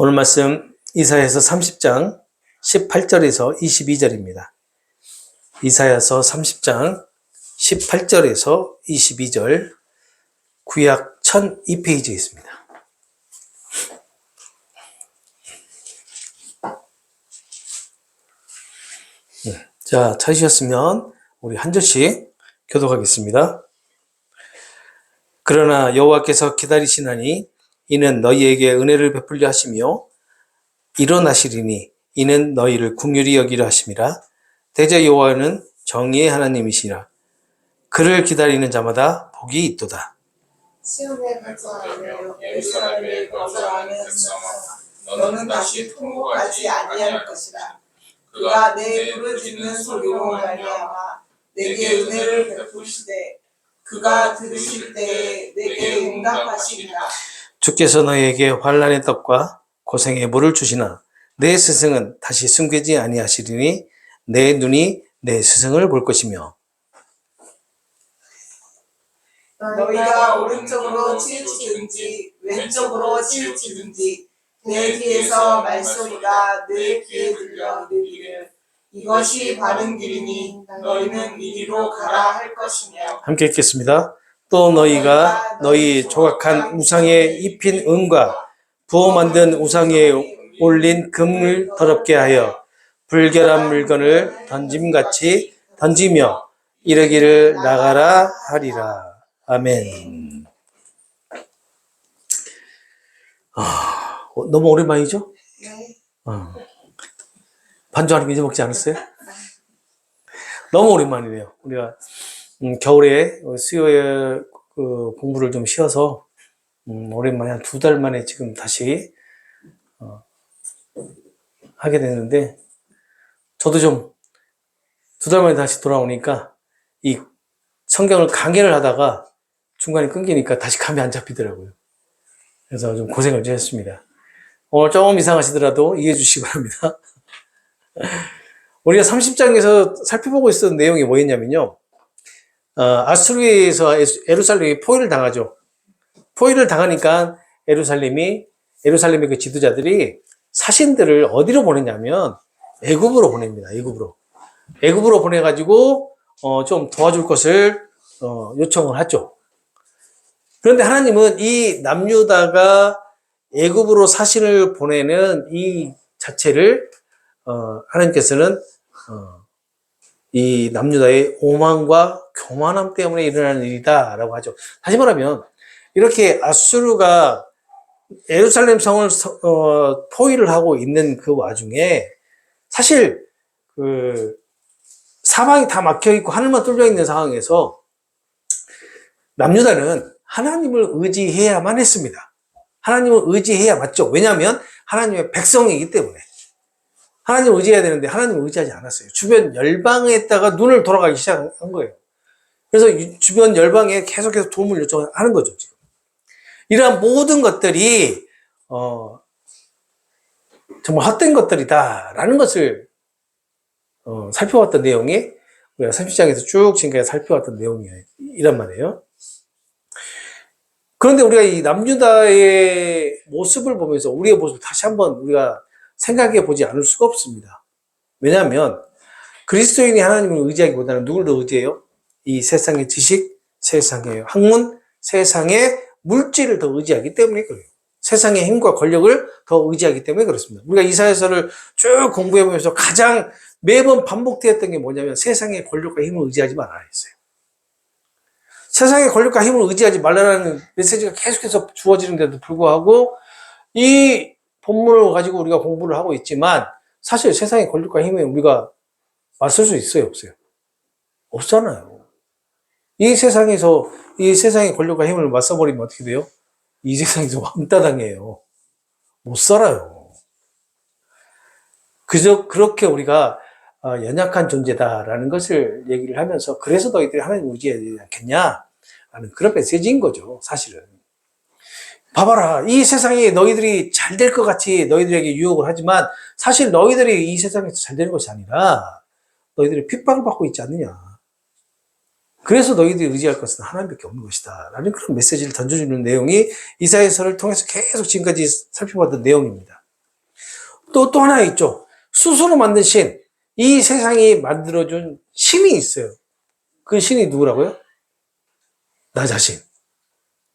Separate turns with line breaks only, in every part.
오늘 말씀 이사야서 30장 18절에서 22절입니다. 이사야서 30장 18절에서 22절 구약 1002페이지에 있습니다. 자, 찾으셨으면 우리 한 절씩 교독하겠습니다. 그러나 여호와께서 기다리시나니 이는 너희에게 은혜를 베풀려 하시며 일어나시리니 이는 너희를 긍휼히 여기려 하심이라. 대저 여호와는 정의의 하나님이시라. 그를 기다리는 자마다 복이 있도다.
시온의 거처하며 예루살렘의 거처하며 너는 다시 통곡하지 아니할 것이라. 그가 내 부르짖는 소리로 말미암아 내게 은혜를 베푸시되 그가 들으실 때에 내게 응답하시리라.
주께서 너희에게 환난의 떡과 고생의 물을 주시나 내 스승은 다시 숨기지 아니하시리니 내 눈이 내 스승을 볼 것이며
너희가 오른쪽으로 치우치든지 왼쪽으로 치우치든지 내 귀에서 말소리가 내 귀에 들려 이르기를 이것이 바른 길이니 너희는 이리로 가라 할 것이며.
함께 읽겠습니다. 또 너희가 너희 조각한 우상에 입힌 은과 부어 만든 우상에 올린 금을 더럽게 하여 불결한 물건을 던짐같이 던지며 이르기를 나가라 하리라. 아멘. 너무 오랜만이죠?
네.
반주하는 거 잊어먹지 않았어요? 너무 오랜만이네요. 우리가 겨울에 수요일 공부를 좀 쉬어서 오랜만에 한 2달 만에 지금 다시 하게 됐는데, 저도 좀 2달 만에 다시 돌아오니까 이 성경을 강의를 하다가 중간에 끊기니까 다시 감이 안 잡히더라고요. 그래서 좀 고생을 좀 했습니다. 오늘 조금 이상하시더라도 이해해 주시기 바랍니다. 우리가 30장에서 살펴보고 있었던 내용이 뭐였냐면요. 아수르에서 예루살렘이 포위를 당하죠. 포위를 당하니까 예루살렘의 그 지도자들이 사신들을 어디로 보내냐면 애굽으로 보냅니다. 애굽으로 보내가지고 좀 도와줄 것을 요청을 하죠. 그런데 하나님은 이 남유다가 애굽으로 사신을 보내는 이 자체를 하나님께서는 이 남유다의 오만과 교만함 때문에 일어나는 일이다라고 하죠. 다시 말하면 이렇게 아수르가 예루살렘 성을 포위를 하고 있는 그 와중에 사실 그 사방이 다 막혀 있고 하늘만 뚫려 있는 상황에서 남유다는 하나님을 의지해야만 했습니다. 하나님을 의지해야 맞죠. 왜냐하면 하나님의 백성이기 때문에. 하나님을 의지해야 되는데 하나님을 의지하지 않았어요. 주변 열방에다가 눈을 돌아가기 시작한 거예요. 그래서 주변 열방에 계속해서 도움을 요청하는 거죠, 지금. 이러한 모든 것들이 정말 헛된 것들이다라는 것을 살펴왔던 내용이 우리가 30장에서 쭉 지금까지 살펴왔던 내용이란 말이에요. 그런데 우리가 이 남유다의 모습을 보면서 우리의 모습을 다시 한번 우리가 생각해 보지 않을 수가 없습니다. 왜냐하면 그리스도인이 하나님을 의지하기보다는 누구를 더 의지해요? 이 세상의 지식, 세상의 학문, 세상의 물질을 더 의지하기 때문에 그래요. 세상의 힘과 권력을 더 의지하기 때문에 그렇습니다. 우리가 이사야서를 쭉 공부해 보면서 가장 매번 반복되었던 게 뭐냐면 세상의 권력과 힘을 의지하지 말아야 했어요. 세상의 권력과 힘을 의지하지 말라는 메시지가 계속해서 주어지는데도 불구하고 이 본문을 가지고 우리가 공부를 하고 있지만 사실 세상의 권력과 힘에 우리가 맞설 수 있어요, 없어요? 없잖아요. 이 세상에서 이 세상의 권력과 힘을 맞서버리면 어떻게 돼요? 이 세상에서 왕따당해요. 못 살아요. 그저 그렇게 우리가 연약한 존재다라는 것을 얘기를 하면서 그래서 너희들이 하나님을 의지해야 되지 않겠냐? 라는 그런 메시지인 거죠, 사실은. 봐봐라. 이 세상에 너희들이 잘 될 것 같이 너희들에게 유혹을 하지만 사실 너희들이 이 세상에서 잘 되는 것이 아니라 너희들이 핍박을 받고 있지 않느냐. 그래서 너희들이 의지할 것은 하나님밖에 없는 것이다. 라는 그런 메시지를 던져주는 내용이 이사야서를 통해서 계속 지금까지 살펴봤던 내용입니다. 또 하나 있죠. 스스로 만든 신. 이 세상이 만들어준 신이 있어요. 그 신이 누구라고요? 나 자신.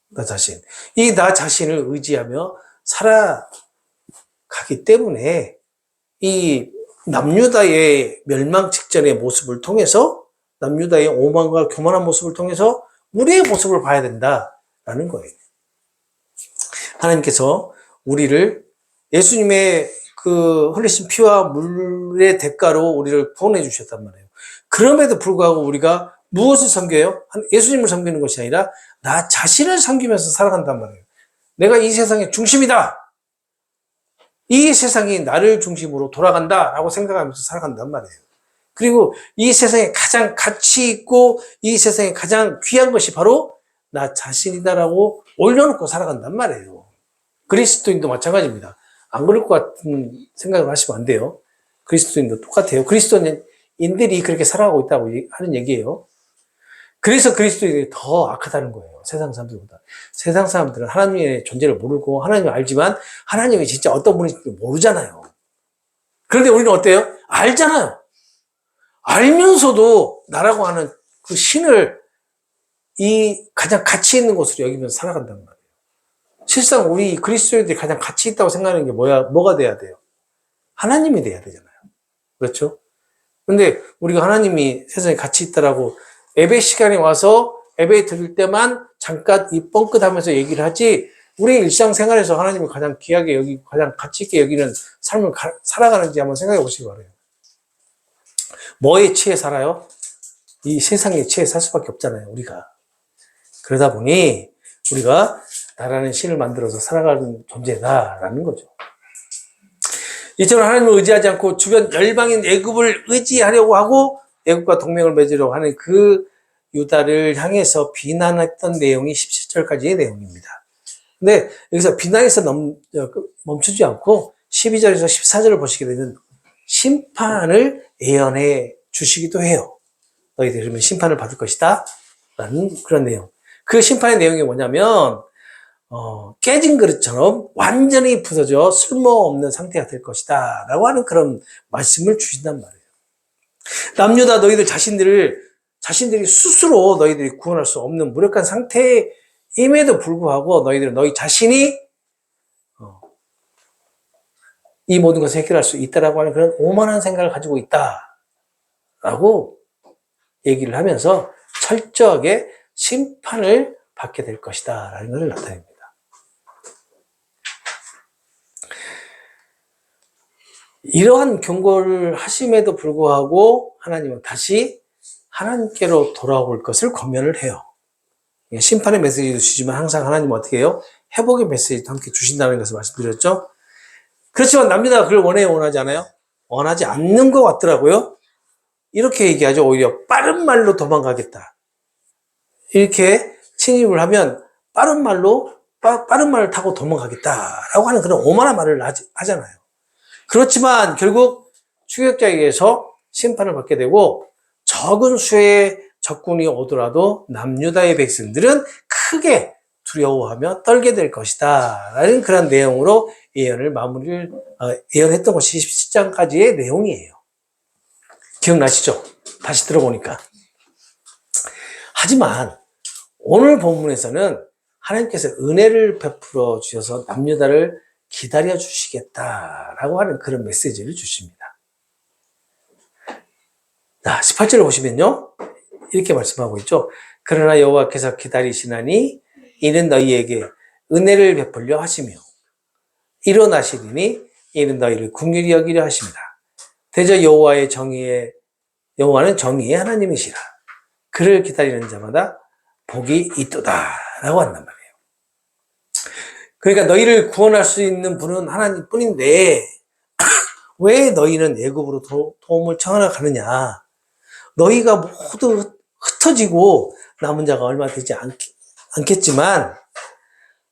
나 자신. 이 나 자신을 의지하며 살아가기 때문에 이 남유다의 멸망 직전의 모습을 통해서 남유다의 오만과 교만한 모습을 통해서 우리의 모습을 봐야 된다라는 거예요. 하나님께서 우리를 예수님의 그 흘리신 피와 물의 대가로 우리를 구원해 주셨단 말이에요. 그럼에도 불구하고 우리가 무엇을 섬겨요? 예수님을 섬기는 것이 아니라 나 자신을 섬기면서 살아간단 말이에요. 내가 이 세상의 중심이다. 이 세상이 나를 중심으로 돌아간다라고 생각하면서 살아간단 말이에요. 그리고 이 세상에 가장 가치 있고 이 세상에 가장 귀한 것이 바로 나 자신이다라고 올려놓고 살아간단 말이에요. 그리스도인도 마찬가지입니다. 안 그럴 것 같은 생각을 하시면 안 돼요. 그리스도인도 똑같아요. 그리스도인들이 그렇게 살아가고 있다고 하는 얘기예요. 그래서 그리스도인이 더 악하다는 거예요. 세상 사람들보다. 세상 사람들은 하나님의 존재를 모르고 하나님을 알지만 하나님이 진짜 어떤 분인지 모르잖아요. 그런데 우리는 어때요? 알잖아요. 알면서도 나라고 하는 그 신을 이 가장 가치 있는 것으로 여기면서 살아간단 말이에요. 실상 우리 그리스도인들이 가장 가치 있다고 생각하는 게 뭐가 돼야 돼요? 하나님이 돼야 되잖아요. 그렇죠? 근데 우리가 하나님이 세상에 가치 있다라고 예배 시간에 와서 예배 드릴 때만 잠깐 이 뻥끗하면서 얘기를 하지 우리 일상생활에서 하나님을 가장 귀하게 여기고 가장 가치 있게 여기는 삶을 살아가는지 한번 생각해 보시기 바라요. 뭐에 취해 살아요? 이 세상에 취해 살 수밖에 없잖아요, 우리가. 그러다 보니 우리가 나라는 신을 만들어서 살아가는 존재다라는 거죠. 이처럼 하나님을 의지하지 않고 주변 열방인 애굽을 의지하려고 하고 애굽과 동맹을 맺으려고 하는 그 유다를 향해서 비난했던 내용이 17절까지의 내용입니다. 근데 여기서 비난에서 멈추지 않고 12절에서 14절을 보시게 되면 심판을 예언해 주시기도 해요. 너희들 그러면 심판을 받을 것이다 라는 그런 내용. 그 심판의 내용이 뭐냐면 깨진 그릇처럼 완전히 부서져 쓸모없는 상태가 될 것이다 라고 하는 그런 말씀을 주신단 말이에요. 남유다 너희들 자신들이 스스로 너희들이 구원할 수 없는 무력한 상태임에도 불구하고 너희들은 너희 자신이 이 모든 것을 해결할 수 있다라고 하는 그런 오만한 생각을 가지고 있다라고 얘기를 하면서 철저하게 심판을 받게 될 것이다 라는 것을 나타냅니다. 이러한 경고를 하심에도 불구하고 하나님은 다시 하나님께로 돌아올 것을 권면을 해요. 심판의 메시지도 주지만 항상 하나님은 어떻게 해요? 회복의 메시지도 함께 주신다는 것을 말씀드렸죠. 그렇지만 남유다가 그걸 원해요, 원하지 않아요? 원하지 않는 것 같더라고요. 이렇게 얘기하죠. 오히려 빠른 말로 도망가겠다. 이렇게 침입을 하면 빠른 말을 타고 도망가겠다라고 하는 그런 오만한 말을 하잖아요. 그렇지만 결국 추격자에 의해서 심판을 받게 되고 적은 수의 적군이 오더라도 남유다의 백성들은 크게 두려워하며 떨게 될 것이다 라는 그런 내용으로 예언했던 것이 17장까지의 내용이에요. 기억나시죠? 다시 들어보니까. 하지만 오늘 본문에서는 하나님께서 은혜를 베풀어 주셔서 남유다를 기다려 주시겠다라고 하는 그런 메시지를 주십니다. 자, 18절을 보시면요. 이렇게 말씀하고 있죠. 그러나 여호와께서 기다리시나니 이는 너희에게 은혜를 베풀려 하시며 일어나시리니 이는 너희를 긍휼히 여기려 하십니다. 대저 여호와는 정의의 하나님이시라. 그를 기다리는 자마다 복이 있도다 라고 한단 말이에요. 그러니까 너희를 구원할 수 있는 분은 하나님뿐인데 왜 너희는 애굽으로 도움을 청하러 가느냐. 너희가 모두 흩어지고 남은 자가 얼마 되지 않겠지만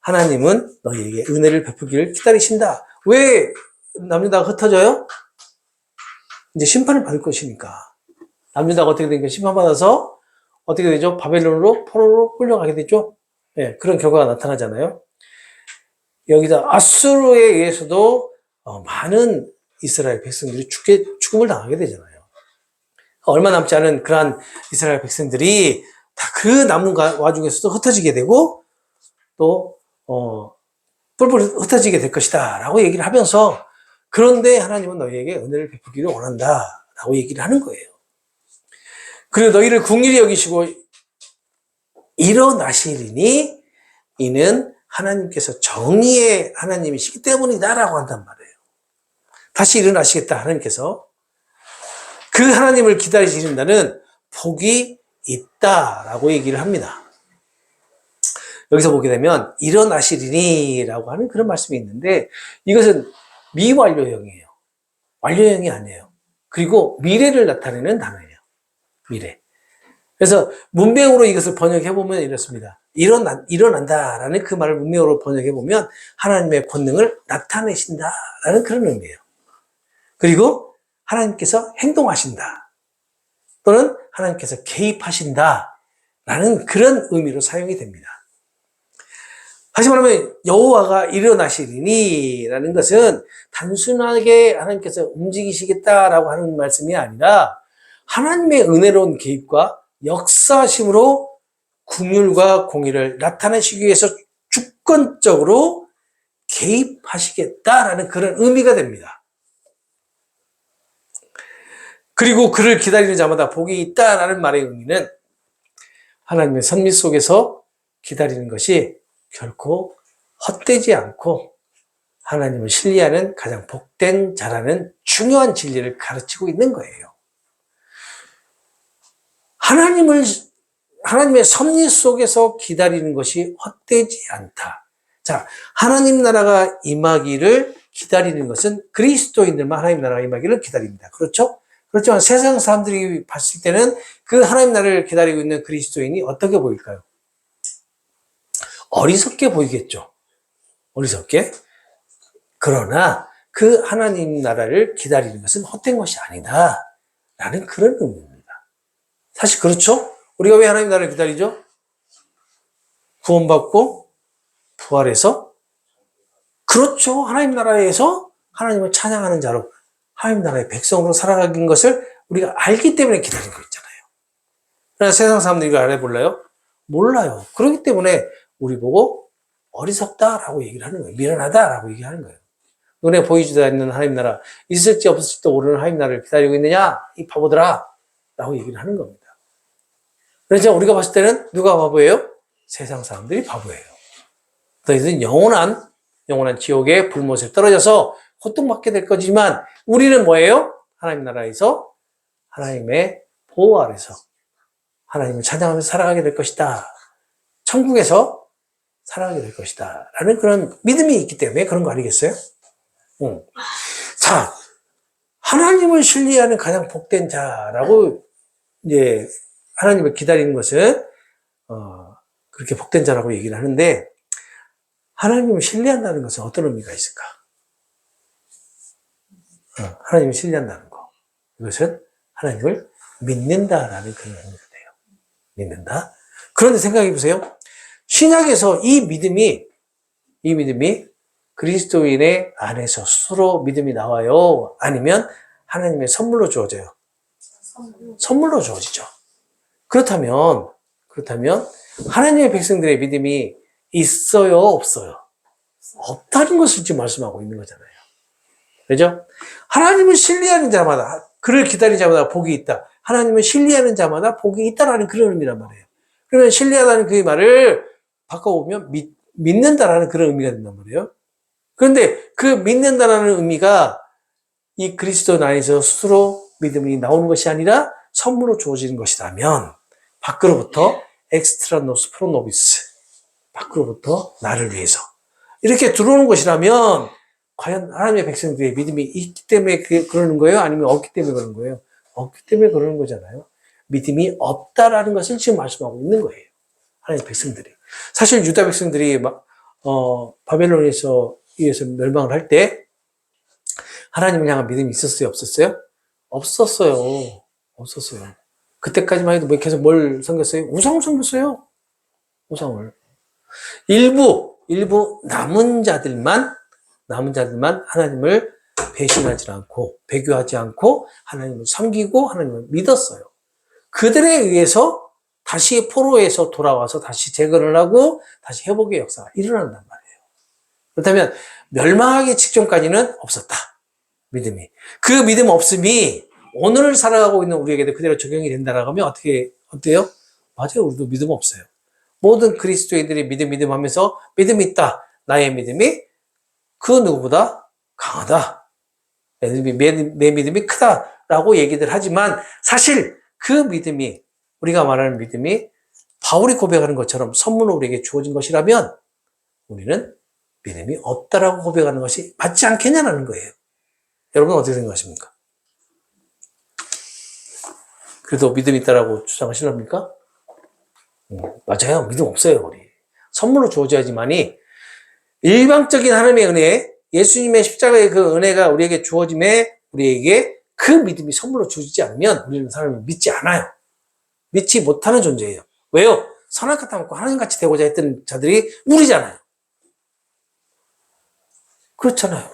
하나님은 너희에게 은혜를 베푸기를 기다리신다. 왜 남유다가 흩어져요? 이제 심판을 받을 것이니까. 남유다가 어떻게 되니까 심판받아서 어떻게 되죠? 바벨론으로 포로로 끌려가게 되죠? 네, 그런 결과가 나타나잖아요. 여기다 아수르에 의해서도 많은 이스라엘 백성들이 죽음을 당하게 되잖아요. 얼마 남지 않은 그러한 이스라엘 백성들이 다 그 남은 와중에서도 흩어지게 되고 또 뿔뿔 흩어지게 될 것이다 라고 얘기를 하면서 그런데 하나님은 너희에게 은혜를 베푸기를 원한다 라고 얘기를 하는 거예요. 그리고 너희를 긍휼히 여기시고 일어나시리니 이는 하나님께서 정의의 하나님이시기 때문이다 라고 한단 말이에요. 다시 일어나시겠다 하나님께서. 그 하나님을 기다리신다는 복이 있다라고 얘기를 합니다. 여기서 보게 되면 일어나시리니 라고 하는 그런 말씀이 있는데 이것은 미완료형이에요. 완료형이 아니에요. 그리고 미래를 나타내는 단어예요. 미래. 그래서 문맥으로 이것을 번역해보면 이렇습니다. 일어난다라는 그 말을 문맥으로 번역해보면 하나님의 권능을 나타내신다라는 그런 의미예요. 그리고 하나님께서 행동하신다. 또는 하나님께서 개입하신다라는 그런 의미로 사용이 됩니다. 다시 말하면 여호와가 일어나시리니라는 것은 단순하게 하나님께서 움직이시겠다라고 하는 말씀이 아니라 하나님의 은혜로운 개입과 역사심으로 긍휼과 공의를 나타내시기 위해서 주권적으로 개입하시겠다라는 그런 의미가 됩니다. 그리고 그를 기다리는 자마다 복이 있다라는 말의 의미는 하나님의 섭리 속에서 기다리는 것이 결코 헛되지 않고 하나님을 신뢰하는 가장 복된 자라는 중요한 진리를 가르치고 있는 거예요. 하나님의 섭리 속에서 기다리는 것이 헛되지 않다. 자, 하나님 나라가 임하기를 기다리는 것은 그리스도인들만 하나님 나라가 임하기를 기다립니다. 그렇죠? 그렇지만 세상 사람들이 봤을 때는 그 하나님 나라를 기다리고 있는 그리스도인이 어떻게 보일까요? 어리석게 보이겠죠. 어리석게. 그러나 그 하나님 나라를 기다리는 것은 헛된 것이 아니다. 라는 그런 의미입니다. 사실 그렇죠? 우리가 왜 하나님 나라를 기다리죠? 구원받고 부활해서 그렇죠. 하나님 나라에서 하나님을 찬양하는 자로 하나님 나라의 백성으로 살아가는 것을 우리가 알기 때문에 기다리는 거 있잖아요. 그러나 세상 사람들이 이걸 알아볼라요? 몰라요. 그렇기 때문에 우리 보고 어리석다라고 얘기를 하는 거예요. 미련하다라고 얘기하는 거예요. 눈에 보이지도 않는 하나님 나라, 있을지 없을지도 모르는 하나님 나라를 기다리고 있느냐? 이 바보들아! 라고 얘기를 하는 겁니다. 그래서 우리가 봤을 때는 누가 바보예요? 세상 사람들이 바보예요. 너희들은 영원한 지옥의 불못에 떨어져서 고통받게 될 거지만 우리는 뭐예요? 하나님 나라에서 하나님의 보호 아래서 하나님을 찬양하면서 살아가게 될 것이다. 천국에서 살아가게 될 것이다. 라는 그런 믿음이 있기 때문에 그런 거 아니겠어요? 자, 하나님을 신뢰하는 가장 복된 자라고 이제 하나님을 기다리는 것은 그렇게 복된 자라고 얘기를 하는데 하나님을 신뢰한다는 것은 어떤 의미가 있을까? 하나님을 신뢰한다는 거. 이것은 하나님을 믿는다라는 그런 의미가 돼요. 믿는다. 그런데 생각해 보세요. 신약에서 이 믿음이 그리스도인의 안에서 스스로 믿음이 나와요? 아니면 하나님의 선물로 주어져요? 선물로 주어지죠. 그렇다면 하나님의 백성들의 믿음이 있어요? 없어요? 없다는 것을 지금 말씀하고 있는 거잖아요. 그죠? 하나님을 신뢰하는 자마다, 그를 기다리는 자마다 복이 있다. 하나님을 신뢰하는 자마다 복이 있다라는 그런 의미란 말이에요. 그러면 신뢰하다는 그 말을 바꿔보면 믿는다라는 그런 의미가 된단 말이에요. 그런데 그 믿는다라는 의미가 이 그리스도 안에서 스스로 믿음이 나오는 것이 아니라 선물로 주어지는 것이라면 밖으로부터 엑스트라 노스 프로노비스, 밖으로부터 나를 위해서 이렇게 들어오는 것이라면 과연 하나님의 백성들의 믿음이 있기 때문에 그러는 거예요? 아니면 없기 때문에 그러는 거예요? 없기 때문에 그러는 거잖아요. 믿음이 없다라는 것을 지금 말씀하고 있는 거예요. 하나님의 백성들이. 사실 유다 백성들이 바벨론에서 의해서 멸망을 할 때 하나님을 향한 믿음이 있었어요? 없었어요? 없었어요. 그때까지만 해도 계속 뭘 섬겼어요? 우상을 섬겼어요. 우상을. 일부 남은 자들만 하나님을 배신하지 않고 배교하지 않고 하나님을 섬기고 하나님을 믿었어요. 그들에 의해서 다시 포로에서 돌아와서 다시 재건을 하고 다시 회복의 역사가 일어난단 말이에요. 그렇다면 멸망하기 직전까지는 없었다. 믿음이. 그 믿음 없음이 오늘을 살아가고 있는 우리에게도 그대로 적용이 된다라고 하면 어때요? 맞아요. 우리도 믿음 없어요. 모든 그리스도인들이 믿음 하면서 믿음이 있다. 나의 믿음이 그 누구보다 강하다. 내 믿음이 크다라고 얘기들 하지만 사실 그 믿음이 우리가 말하는 믿음이 바울이 고백하는 것처럼 선물로 우리에게 주어진 것이라면 우리는 믿음이 없다라고 고백하는 것이 맞지 않겠냐는 거예요. 여러분은 어떻게 생각하십니까? 그래도 믿음이 있다라고 주장하시렵니까? 맞아요. 믿음 없어요, 우리. 선물로 주어져야지만이 일방적인 하나님의 은혜, 예수님의 십자가의 그 은혜가 우리에게 주어짐에 우리에게 그 믿음이 선물로 주어지지 않으면 우리는 사람을 믿지 않아요. 믿지 못하는 존재예요. 왜요? 선악과 닮고 하나님같이 되고자 했던 자들이 우리잖아요. 그렇잖아요.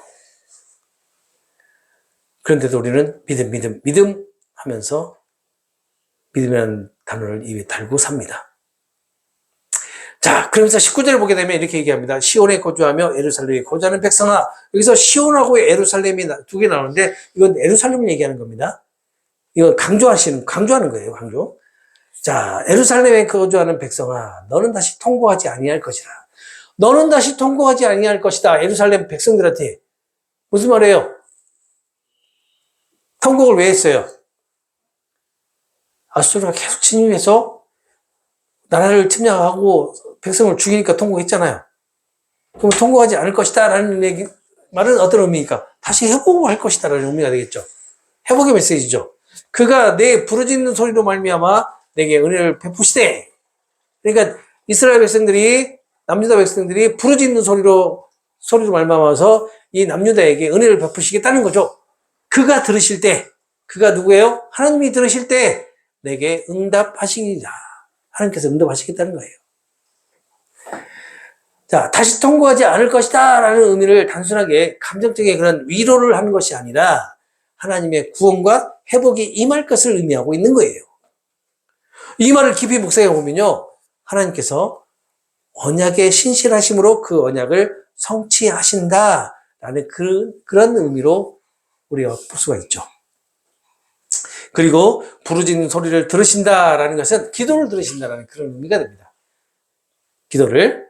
그런데도 우리는 믿음 하면서 믿음이라는 단어를 입에 달고 삽니다. 자, 그러면서 19절을 보게 되면 이렇게 얘기합니다. 시온에 거주하며 예루살렘에 거주하는 백성아. 여기서 시온하고 예루살렘이 두 개 나오는데 이건 예루살렘을 얘기하는 겁니다. 이건 강조하는 거예요, 강조. 자, 예루살렘에 거주하는 백성아, 너는 다시 통곡하지 아니할 것이라. 너는 다시 통곡하지 아니할 것이다. 예루살렘 백성들한테. 무슨 말이에요? 통곡을 왜 했어요? 아수르가 계속 침입해서 나라를 침략하고 백성을 죽이니까 통곡했잖아요. 그럼 통곡하지 않을 것이다 라는 말은 어떤 의미입니까? 다시 회복할 것이다 라는 의미가 되겠죠. 회복의 메시지죠. 그가 내 부르짖는 소리로 말미암아 내게 은혜를 베푸시되. 그러니까 이스라엘 백성들이 남유다 백성들이 부르짖는 소리로 말미암아서 이 남유다에게 은혜를 베푸시겠다는 거죠. 그가 들으실 때, 그가 누구예요? 하나님이 들으실 때 내게 응답하시리라. 하나님께서 응답하시겠다는 거예요. 자, 다시 통곡하지 않을 것이다 라는 의미를 단순하게 감정적인 그런 위로를 하는 것이 아니라 하나님의 구원과 회복이 임할 것을 의미하고 있는 거예요. 이 말을 깊이 묵상해 보면요, 하나님께서 언약의 신실하심으로 그 언약을 성취하신다라는 그런 의미로 우리가 볼 수가 있죠. 그리고 부르짖는 소리를 들으신다라는 것은 기도를 들으신다라는 그런 의미가 됩니다. 기도를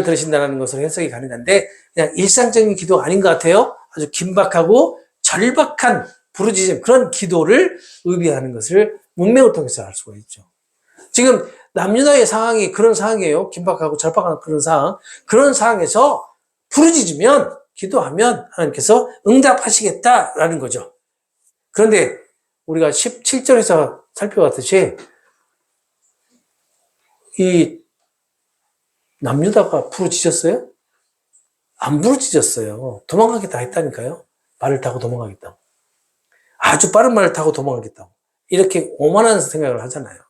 들으신다는 것으로 해석이 가능한데 그냥 일상적인 기도가 아닌 것 같아요. 아주 긴박하고 절박한 부르짖음, 그런 기도를 의미하는 것을 문맥을 통해서 알 수가 있죠. 지금 남유다의 상황이 그런 상황이에요. 긴박하고 절박한 그런 상황. 그런 상황에서 부르짖으면, 기도하면 하나님께서 응답하시겠다라는 거죠. 그런데 우리가 17절에서 살펴봤듯이 이 남유다가 부르짖었어요? 안 부르짖었어요. 도망가겠다 했다니까요. 말을 타고 도망가겠다고. 아주 빠른 말을 타고 도망가겠다고. 이렇게 오만한 생각을 하잖아요.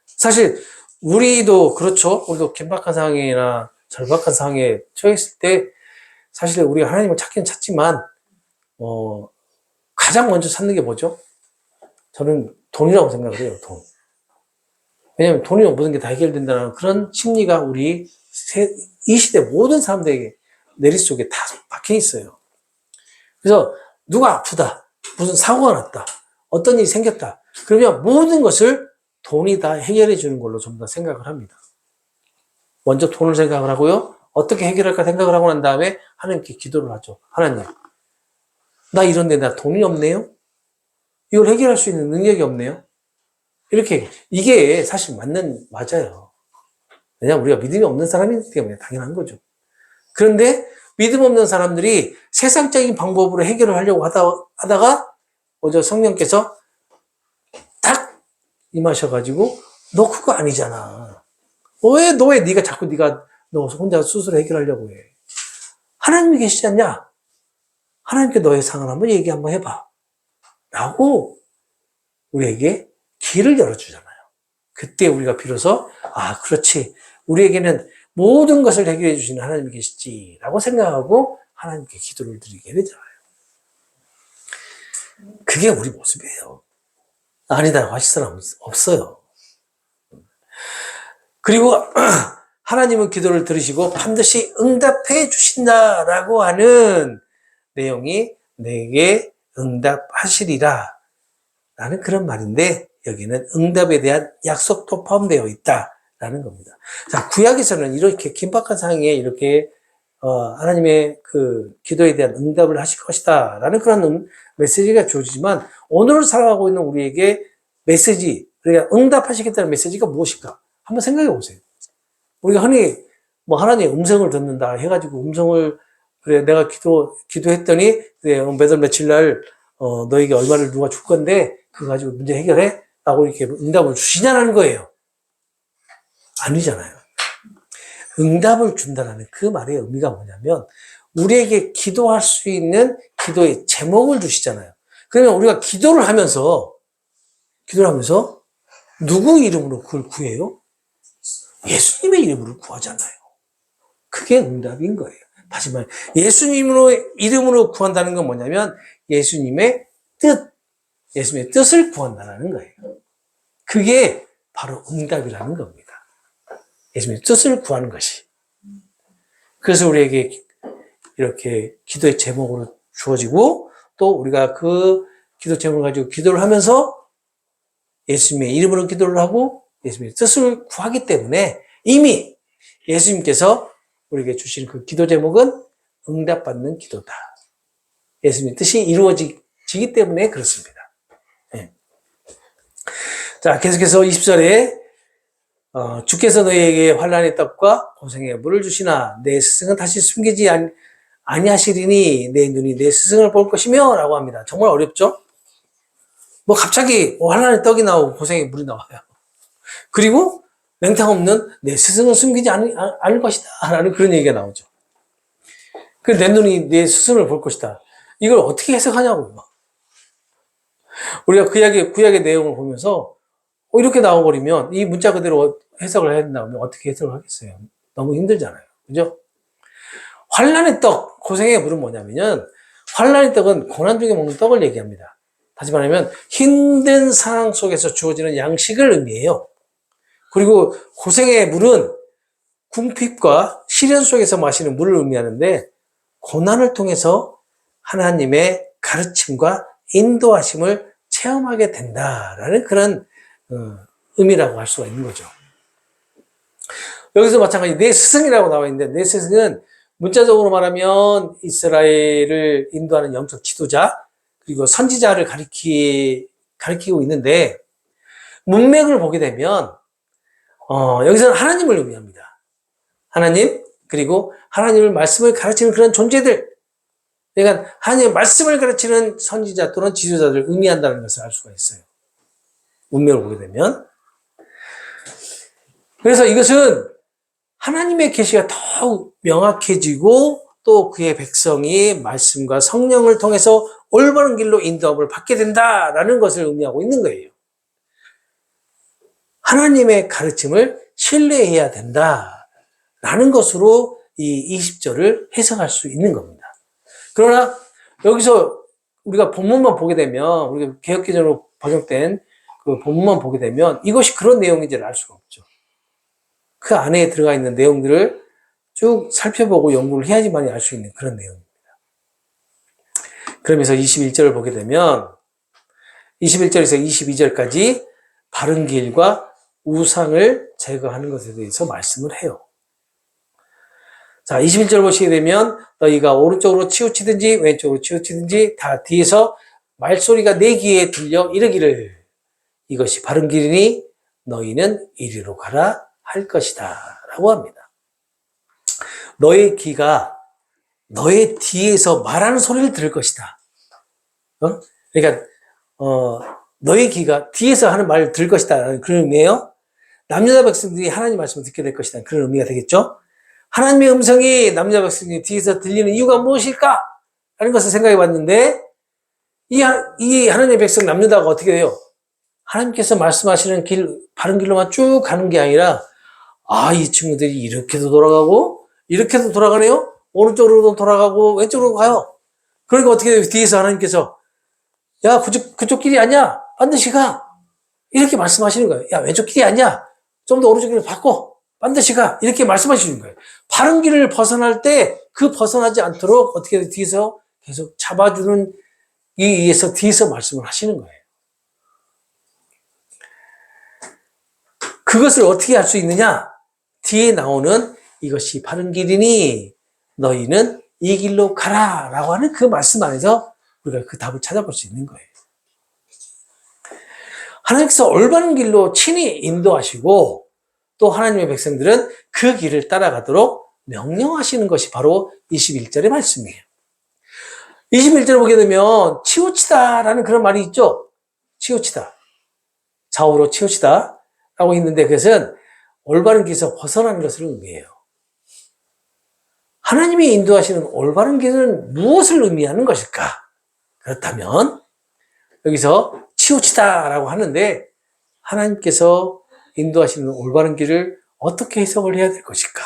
사실 우리도 그렇죠. 우리도 긴박한 상황이나 절박한 상황에 처했을 때 사실 우리가 하나님을 찾긴 찾지만 가장 먼저 찾는 게 뭐죠? 저는 돈이라고 생각을 해요. 돈. 왜냐하면 돈이면 모든 게 다 해결된다는 그런 심리가 이 시대 모든 사람들에게 내리 속에 다 박혀 있어요. 그래서 누가 아프다, 무슨 사고가 났다, 어떤 일이 생겼다, 그러면 모든 것을 돈이 다 해결해 주는 걸로 전부 다 생각을 합니다. 먼저 돈을 생각을 하고요, 어떻게 해결할까 생각을 하고 난 다음에 하나님께 기도를 하죠. 하나님, 나 이런데 나 돈이 없네요? 이걸 해결할 수 있는 능력이 없네요? 이렇게, 이게 사실 맞아요. 왜냐하면 우리가 믿음이 없는 사람이기 때문에 당연한 거죠. 그런데 믿음 없는 사람들이 세상적인 방법으로 해결을 하려고 하다가 먼저 성령께서 딱 임하셔가지고 너 그거 아니잖아. 왜 네가 자꾸 너 혼자 스스로 해결하려고 해. 하나님이 계시지 않냐? 하나님께 너의 상황을 한번 얘기 한번 해봐. 라고 우리에게 길을 열어주잖아요. 그때 우리가 비로소 그렇지. 우리에게는 모든 것을 해결해 주시는 하나님이 계시지라고 생각하고 하나님께 기도를 드리게 되잖아요. 그게 우리 모습이에요. 아니다라고 하실 사람은 없어요. 그리고 하나님은 기도를 들으시고 반드시 응답해 주신다라고 하는 내용이 내게 응답하시리라 라는 그런 말인데, 여기는 응답에 대한 약속도 포함되어 있다라는 겁니다. 자, 구약에서는 이렇게 긴박한 상황에 이렇게 하나님의 그 기도에 대한 응답을 하실 것이다 라는 그런 메시지가 주어지지만, 오늘 살아가고 있는 우리에게 메시지, 그러니까 응답하시겠다는 메시지가 무엇일까? 한번 생각해 보세요. 우리가 흔히 뭐 하나님의 음성을 듣는다 해가지고 음성을, 그래 내가 기도했더니 그래 몇 월 며칠 날 너에게 얼마를 누가 줄 건데 그거 가지고 문제 해결해 라고 이렇게 응답을 주시냐는 거예요. 아니잖아요. 응답을 준다는 그 말의 의미가 뭐냐면, 우리에게 기도할 수 있는 기도의 제목을 주시잖아요. 그러면 우리가 기도를 하면서 누구 이름으로 그걸 구해요? 예수님의 이름으로 구하잖아요. 그게 응답인 거예요. 다시 말해, 예수님으로 이름으로 구한다는 건 뭐냐면 예수님의 뜻을 구한다는 거예요. 그게 바로 응답이라는 겁니다. 예수님의 뜻을 구하는 것이. 그래서 우리에게 이렇게 기도의 제목으로 주어지고, 또 우리가 그 기도 제목을 가지고 기도를 하면서 예수님의 이름으로 기도를 하고 예수님의 뜻을 구하기 때문에, 이미 예수님께서 우리에게 주신 그 기도 제목은 응답받는 기도다. 예수님의 뜻이 이루어지기 때문에 그렇습니다. 네. 자, 계속해서 20절에 주께서 너희에게 환난의 떡과 고생의 물을 주시나 내 스승은 다시 숨기지 아니하시리니 내 눈이 내 스승을 볼 것이며 라고 합니다. 정말 어렵죠? 뭐 갑자기 환난의 떡이 나오고 고생의 물이 나와요. 그리고 맹탕 없는 내 스승을 숨기지 않을 것이다 라는 그런 얘기가 나오죠. 그 내 눈이 내 스승을 볼 것이다. 이걸 어떻게 해석하냐고요. 우리가 구약의 내용을 보면서 이렇게 나와버리면 이 문자 그대로 해석을 해야 된다면 어떻게 해석을 하겠어요? 너무 힘들잖아요. 그죠? 환난의 떡, 고생의 물은 뭐냐면요, 환난의 떡은 고난 중에 먹는 떡을 얘기합니다. 다시 말하면 힘든 상황 속에서 주어지는 양식을 의미해요. 그리고 고생의 물은 궁핍과 시련 속에서 마시는 물을 의미하는데, 고난을 통해서 하나님의 가르침과 인도하심을 체험하게 된다라는 그런 의미라고 할 수가 있는 거죠. 여기서 마찬가지 내 스승이라고 나와 있는데, 내 스승은 문자적으로 말하면 이스라엘을 인도하는 영적 지도자, 그리고 선지자를 가리키고 있는데, 문맥을 보게 되면 여기서는 하나님을 의미합니다. 하나님, 그리고 하나님의 말씀을 가르치는 그런 존재들, 그러니까 하나님의 말씀을 가르치는 선지자 또는 지도자들을 의미한다는 것을 알 수가 있어요. 문맥을 보게 되면. 그래서 이것은 하나님의 계시가 더욱 명확해지고, 또 그의 백성이 말씀과 성령을 통해서 올바른 길로 인도함을 받게 된다라는 것을 의미하고 있는 거예요. 하나님의 가르침을 신뢰해야 된다라는 것으로 이 20절을 해석할 수 있는 겁니다. 그러나 여기서 우리가 본문만 보게 되면, 우리가 개역기전으로 번역된 그 본문만 보게 되면 이것이 그런 내용인지를 알 수가 없죠. 그 안에 들어가 있는 내용들을 쭉 살펴보고 연구를 해야지만 알 수 있는 그런 내용입니다. 그러면서 21절을 보게 되면 21절에서 22절까지 바른 길과 우상을 제거하는 것에 대해서 말씀을 해요. 자, 21절 보시게 되면 너희가 오른쪽으로 치우치든지 왼쪽으로 치우치든지 다 뒤에서 말소리가 내 귀에 들려 이르기를 이것이 바른 길이니 너희는 이리로 가라 할 것이다 라고 합니다. 너의 귀가 너의 뒤에서 말하는 소리를 들을 것이다. 그러니까 너의 귀가 뒤에서 하는 말을 들을 것이다 라는 그런 의미예요. 남녀 백성들이 하나님 말씀을 듣게 될 것이다 그런 의미가 되겠죠. 하나님의 음성이 남녀 백성들이 뒤에서 들리는 이유가 무엇일까? 라는 것을 생각해 봤는데, 이 하나님의 백성 남녀다가 어떻게 돼요? 하나님께서 말씀하시는 길, 바른 길로만 쭉 가는 게 아니라, 이 친구들이 이렇게도 돌아가고, 이렇게도 돌아가네요? 오른쪽으로 돌아가고 왼쪽으로 가요. 그러니까 어떻게 돼요? 뒤에서 하나님께서 야, 그쪽 길이 아니야. 반드시 가. 이렇게 말씀하시는 거예요. 야, 왼쪽 길이 아니야. 좀 더 오른쪽 길을 바꿔. 반드시 가. 이렇게 말씀하시는 거예요. 바른 길을 벗어날 때 그 벗어나지 않도록 어떻게 뒤에서 계속 잡아주는 이에서 뒤에서 말씀을 하시는 거예요. 그것을 어떻게 할 수 있느냐? 뒤에 나오는 이것이 바른 길이니 너희는 이 길로 가라 라고 하는 그 말씀 안에서 우리가 그 답을 찾아볼 수 있는 거예요. 하나님께서 올바른 길로 친히 인도하시고 또 하나님의 백성들은 그 길을 따라가도록 명령하시는 것이 바로 21절의 말씀이에요. 21절을 보게 되면 치우치다라는 그런 말이 있죠. 치우치다. 좌우로 치우치다 라고 있는데 그것은 올바른 길에서 벗어나는 것을 의미해요. 하나님이 인도하시는 올바른 길은 무엇을 의미하는 것일까? 그렇다면 여기서 치우치다라고 하는데 하나님께서 인도하시는 올바른 길을 어떻게 해석을 해야 될 것일까?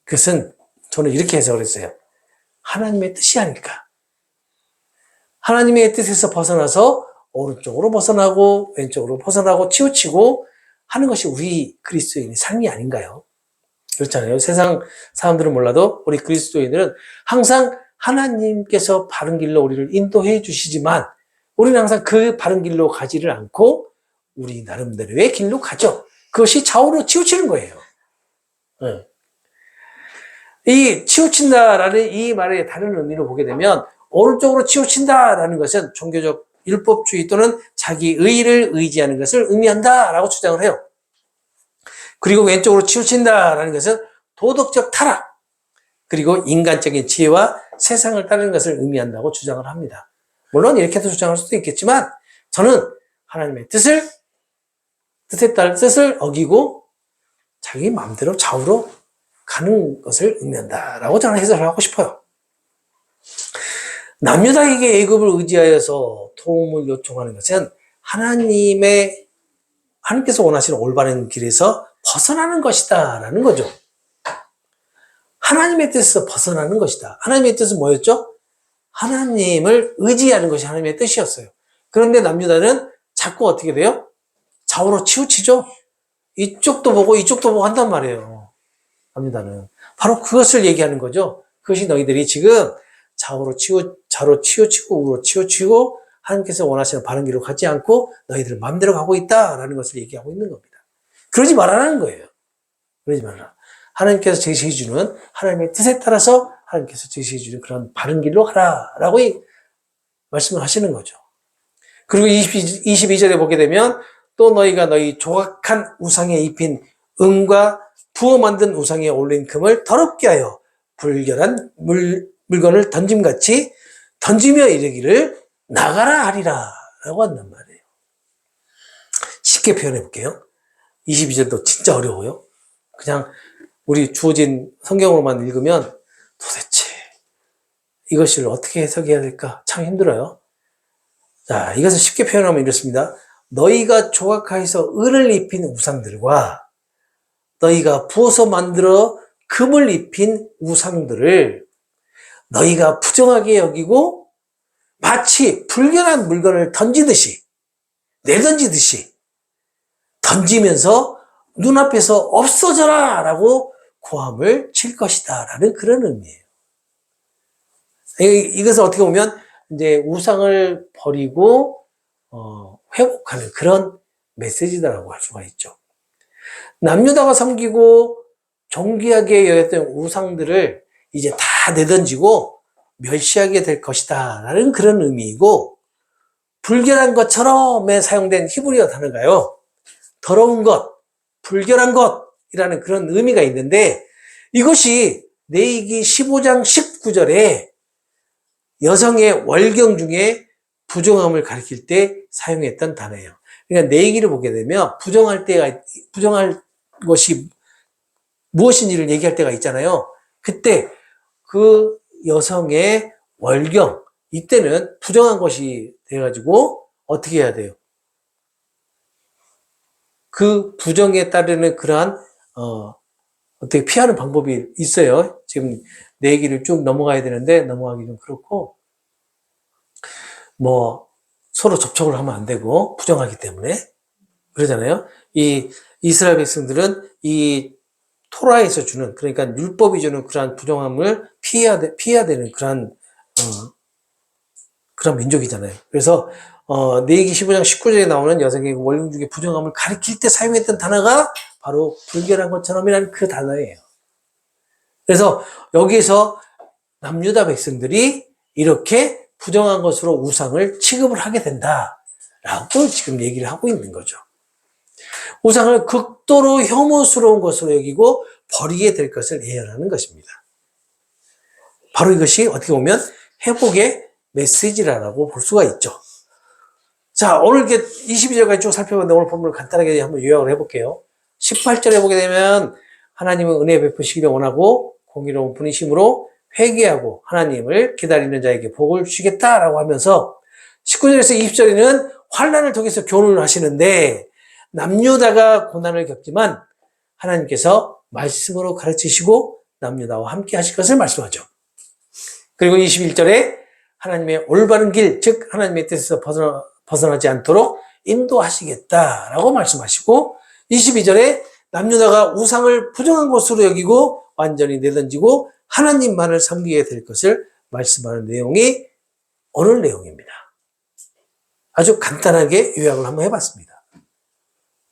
그것은 저는 이렇게 해석을 했어요. 하나님의 뜻이 아닐까? 하나님의 뜻에서 벗어나서 오른쪽으로 벗어나고 왼쪽으로 벗어나고 치우치고 하는 것이 우리 그리스도인의 삶이 아닌가요? 그렇잖아요. 세상 사람들은 몰라도 우리 그리스도인들은 항상 하나님께서 바른 길로 우리를 인도해 주시지만 우리는 항상 그 바른 길로 가지를 않고 우리 나름대로의 길로 가죠. 그것이 좌우로 치우치는 거예요. 이 치우친다라는 이 말의 다른 의미로 보게 되면 오른쪽으로 치우친다라는 것은 종교적 율법주의 또는 자기 의의를 의지하는 것을 의미한다라고 주장을 해요. 그리고 왼쪽으로 치우친다라는 것은 도덕적 타락, 그리고 인간적인 지혜와 세상을 따르는 것을 의미한다고 주장을 합니다. 물론 이렇게도 주장할 수도 있겠지만 저는 하나님의 뜻을 어기고 자기 마음대로 좌우로 가는 것을 의미한다라고 저는 해석을 하고 싶어요. 남유다에게 애굽을 의지하여서 도움을 요청하는 것은 하나님께서 원하시는 올바른 길에서 벗어나는 것이다라는 거죠. 하나님의 뜻에서 벗어나는 것이다. 하나님의 뜻은 뭐였죠? 하나님을 의지하는 것이 하나님의 뜻이었어요. 그런데 남유다는 자꾸 어떻게 돼요? 좌우로 치우치죠? 이쪽도 보고 이쪽도 보고 한단 말이에요. 남유다는. 바로 그것을 얘기하는 거죠. 그것이 너희들이 지금 좌우로 치우치고 우로 치우치고 하나님께서 원하시는 바른 길로 가지 않고 너희들 마음대로 가고 있다라는 것을 얘기하고 있는 겁니다. 그러지 말라는 거예요. 그러지 말라. 하나님께서 제시해주는 하나님의 뜻에 따라서 하나님께서 제시해주는 그런 바른 길로 가라라고 말씀을 하시는 거죠. 그리고 22절에 보게 되면 또 너희가 너희 조각한 우상에 입힌 은과 부어 만든 우상에 올린 금을 더럽게 하여 불결한 물건을 던짐같이 던지며 이르기를 나가라 하리라 라고 한단 말이에요. 쉽게 표현해 볼게요. 22절도 진짜 어려워요. 그냥 우리 주어진 성경으로만 읽으면 도대체 이것을 어떻게 해석해야 될까 참 힘들어요. 자, 이것을 쉽게 표현하면 이렇습니다. 너희가 조각하여서 은을 입힌 우상들과 너희가 부어서 만들어 금을 입힌 우상들을 너희가 부정하게 여기고 마치 불결한 물건을 내던지듯이 던지면서 눈앞에서 없어져라 라고 고함을 칠 것이다 라는 그런 의미예요. 이것을 어떻게 보면 이제 우상을 버리고 회복하는 그런 메시지다라고 할 수가 있죠. 남유다가 섬기고 존귀하게 여겼던 우상들을 이제 다 내던지고 멸시하게 될 것이다 라는 그런 의미이고, 불결한 것처럼에 사용된 히브리어 단어가요, 더러운 것, 불결한 것이라는 그런 의미가 있는데, 이것이 레위기 15장 19절에 여성의 월경 중에 부정함을 가리킬 때 사용했던 단어예요. 그러니까 레위기를 보게 되면 부정할 것이 무엇인지를 얘기할 때가 있잖아요. 그때 그 여성의 월경, 이때는 부정한 것이 돼가지고 어떻게 해야 돼요? 그 부정에 따르는 그러한 어떻게 피하는 방법이 있어요. 지금 내 얘기를 쭉 넘어가야 되는데 넘어가기 좀 그렇고, 뭐 서로 접촉을 하면 안 되고 부정하기 때문에 그러잖아요. 이 이스라엘 백성들은 이 토라에서 주는, 그러니까 율법이 주는 그러한 부정함을 피해야 되는 그런 민족이잖아요. 그래서 레위기 15장 19절에 나오는 여성의 원령 중에 부정함을 가리킬 때 사용했던 단어가 바로 불결한 것처럼이라는 그 단어예요. 그래서 여기서 남유다 백성들이 이렇게 부정한 것으로 우상을 취급을 하게 된다라고 지금 얘기를 하고 있는 거죠. 우상을 극도로 혐오스러운 것으로 여기고 버리게 될 것을 예언하는 것입니다. 바로 이것이 어떻게 보면 회복의 메시지라고 볼 수가 있죠. 자, 오늘 이렇게 22절까지 쭉 살펴봤는데 오늘 본문을 간단하게 한번 요약을 해볼게요. 18절에 보게 되면 하나님은 은혜 베푸시기를 원하고 공의로운 분이심으로 회개하고 하나님을 기다리는 자에게 복을 주시겠다라고 하면서 19절에서 20절에는 환난을 통해서 교훈을 하시는데 남유다가 고난을 겪지만 하나님께서 말씀으로 가르치시고 남유다와 함께 하실 것을 말씀하죠. 그리고 21절에 하나님의 올바른 길, 즉 하나님의 뜻에서 벗어나지 않도록 인도하시겠다라고 말씀하시고 22절에 남유다가 우상을 부정한 것으로 여기고 완전히 내던지고 하나님만을 섬기게 될 것을 말씀하는 내용이 오늘 내용입니다. 아주 간단하게 요약을 한번 해봤습니다.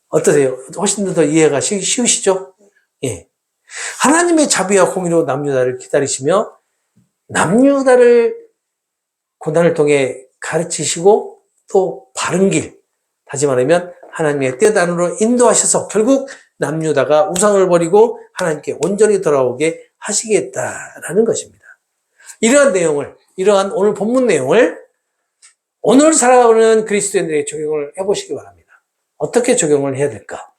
어떠세요? 훨씬 더 이해가 쉬우시죠? 예. 하나님의 자비와 공의로 남유다를 기다리시며 남유다를 고난을 통해 가르치시고 또 바른 길, 다시 말하면 하나님의 뜻 안으로 인도하셔서 결국 남유다가 우상을 버리고 하나님께 온전히 돌아오게 하시겠다라는 것입니다. 이러한 내용을, 이러한 오늘 본문 내용을 오늘 살아가는 그리스도인들에게 적용을 해보시기 바랍니다. 어떻게 적용을 해야 될까?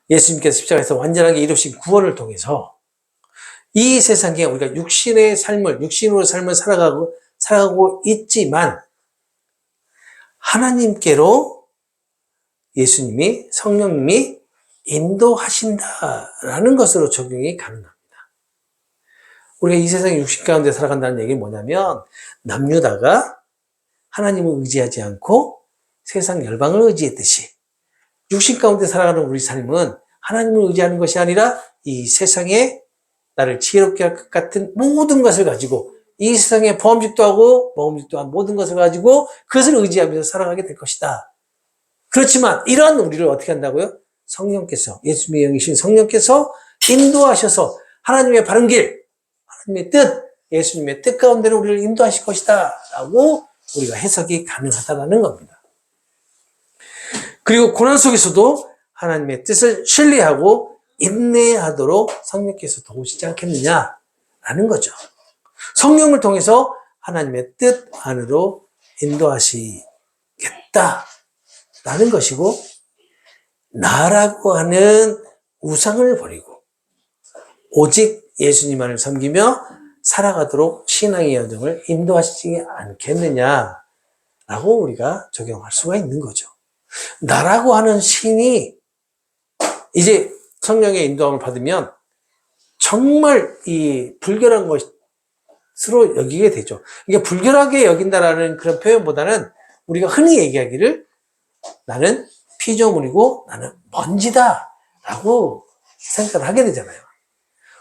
예수님께서 십자가에서 완전하게 이루신 구원을 통해서 이 세상에 우리가 육신으로 삶을 살아가고 있지만 하나님께로 예수님이, 성령님이 인도하신다라는 것으로 적용이 가능합니다. 우리가 이 세상에 육신 가운데 살아간다는 얘기는 뭐냐면 남유다가 하나님을 의지하지 않고 세상 열방을 의지했듯이 육신 가운데 살아가는 우리 삶은 하나님을 의지하는 것이 아니라 이 세상에 나를 지혜롭게 할 것 같은 모든 것을 가지고 이 세상에 범직도 하고 먹음직도 한 모든 것을 가지고 그것을 의지하면서 살아가게 될 것이다. 그렇지만 이러한 우리를 어떻게 한다고요? 성령께서, 예수님의 영이신 성령께서 인도하셔서 하나님의 바른 길, 하나님의 뜻, 예수님의 뜻 가운데로 우리를 인도하실 것이다 라고 우리가 해석이 가능하다는 겁니다. 그리고 고난 속에서도 하나님의 뜻을 신뢰하고 인내하도록 성령께서 도우시지 않겠느냐라는 거죠. 성령을 통해서 하나님의 뜻 안으로 인도하시겠다라는 것이고, 나라고 하는 우상을 버리고 오직 예수님만을 섬기며 살아가도록 신앙의 여정을 인도하시지 않겠느냐라고 우리가 적용할 수가 있는 거죠. 나라고 하는 신이 이제 성령의 인도함을 받으면 정말 이 불결한 것으로 여기게 되죠. 이게 불결하게 여긴다라는 그런 표현보다는 우리가 흔히 얘기하기를 나는 피조물이고 나는 먼지다 라고 생각을 하게 되잖아요.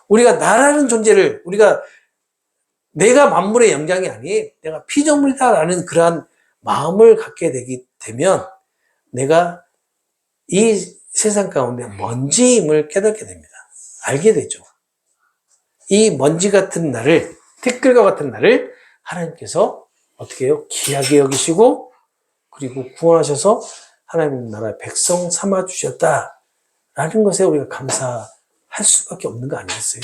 우리가 나라는 존재를 내가 만물의 영장이 아닌 내가 피조물이다라는 그러한 마음을 갖게 되면 내가 이 세상 가운데 먼지임을 깨닫게 됩니다. 알게 되죠. 이 먼지 같은 나를, 티끌과 같은 나를 하나님께서 어떻게 해요? 귀하게 여기시고 그리고 구원하셔서 하나님 나라의 백성 삼아 주셨다라는 것에 우리가 감사할 수밖에 없는 거 아니겠어요?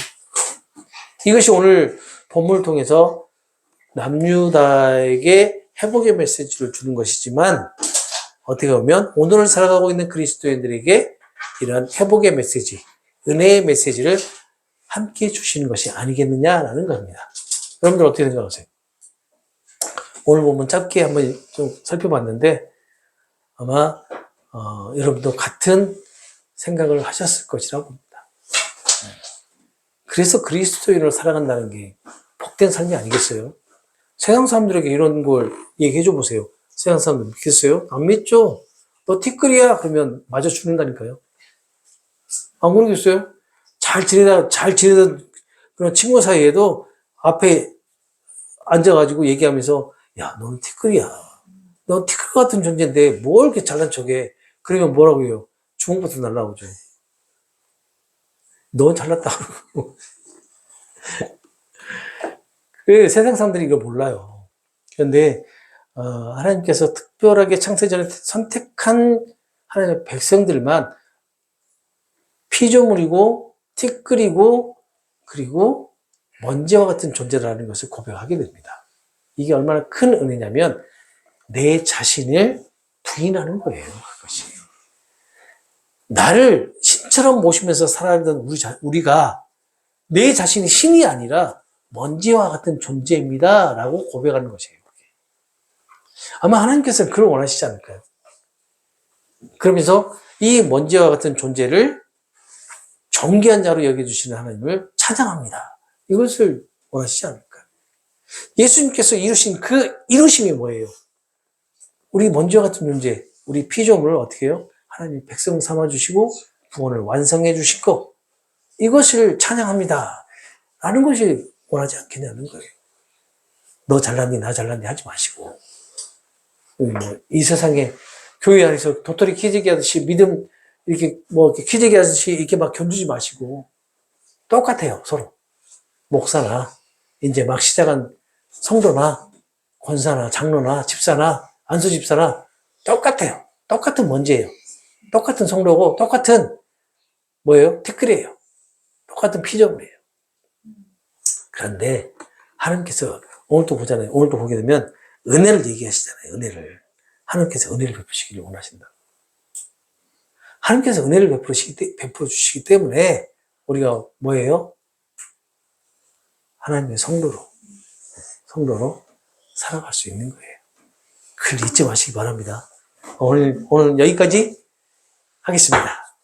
이것이 오늘 본문을 통해서 남유다에게 회복의 메시지를 주는 것이지만 어떻게 보면 오늘을 살아가고 있는 그리스도인들에게 이런 회복의 메시지, 은혜의 메시지를 함께 주시는 것이 아니겠느냐라는 겁니다. 여러분들 어떻게 생각하세요? 오늘 보면 짧게 한번 좀 살펴봤는데 아마 여러분도 같은 생각을 하셨을 것이라고 봅니다. 그래서 그리스도인으로 살아간다는 게 복된 삶이 아니겠어요? 세상 사람들에게 이런 걸 얘기해 줘 보세요. 세상 사람들 믿겠어요? 안 믿죠? 너 티끌이야? 그러면 맞아 죽는다니까요. 안 그러겠어요? 잘 지내던 그런 친구 사이에도 앞에 앉아가지고 얘기하면서, 야, 너는 티끌이야. 넌 티끌 같은 존재인데 뭘 이렇게 잘난 척해? 그러면 뭐라고 해요? 주먹부터 날라오죠. 넌 잘났다. 그 세상 사람들이 이걸 몰라요. 그런데 하나님께서 특별하게 창세전에 선택한 하나님의 백성들만 피조물이고 티끌이고 그리고 먼지와 같은 존재라는 것을 고백하게 됩니다. 이게 얼마나 큰 은혜냐면 내 자신을 부인하는 거예요. 그것이. 나를 신처럼 모시면서 살아가던 우리가 내 자신이 신이 아니라 먼지와 같은 존재입니다. 라고 고백하는 것이에요. 아마 하나님께서는 그걸 원하시지 않을까요? 그러면서 이 먼지와 같은 존재를 존귀한 자로 여겨주시는 하나님을 찬양합니다. 이것을 원하시지 않을까요? 예수님께서 이루신 그 이루심이 뭐예요? 우리 먼지와 같은 존재, 우리 피조물을 어떻게 해요? 하나님 백성 삼아주시고 구원을 완성해 주시고 이것을 찬양합니다. 라는 것이 원하지 않겠냐는 거예요. 너 잘났니 나 잘났니 하지 마시고 이 세상에 교회 안에서 도토리 키재기 하듯이 믿음 이렇게 이렇게 키재기 하듯이 이렇게 막 견주지 마시고 똑같아요. 서로 목사나 이제 막 시작한 성도나 권사나 장로나 집사나 안수 집사나 똑같아요. 똑같은 먼지예요. 똑같은 성도고 똑같은 뭐예요? 티끌이에요. 똑같은 피조물이에요. 그런데 하나님께서 오늘 또 보잖아요. 오늘 또 보게 되면 은혜를 얘기하시잖아요. 은혜를. 하나님께서 은혜를 베푸시기를 원하신다. 하나님께서 은혜를 베풀어 주시기 때문에 우리가 뭐예요? 하나님의 성도로 살아갈 수 있는 거예요. 그걸 잊지 마시기 바랍니다. 오늘 여기까지 하겠습니다.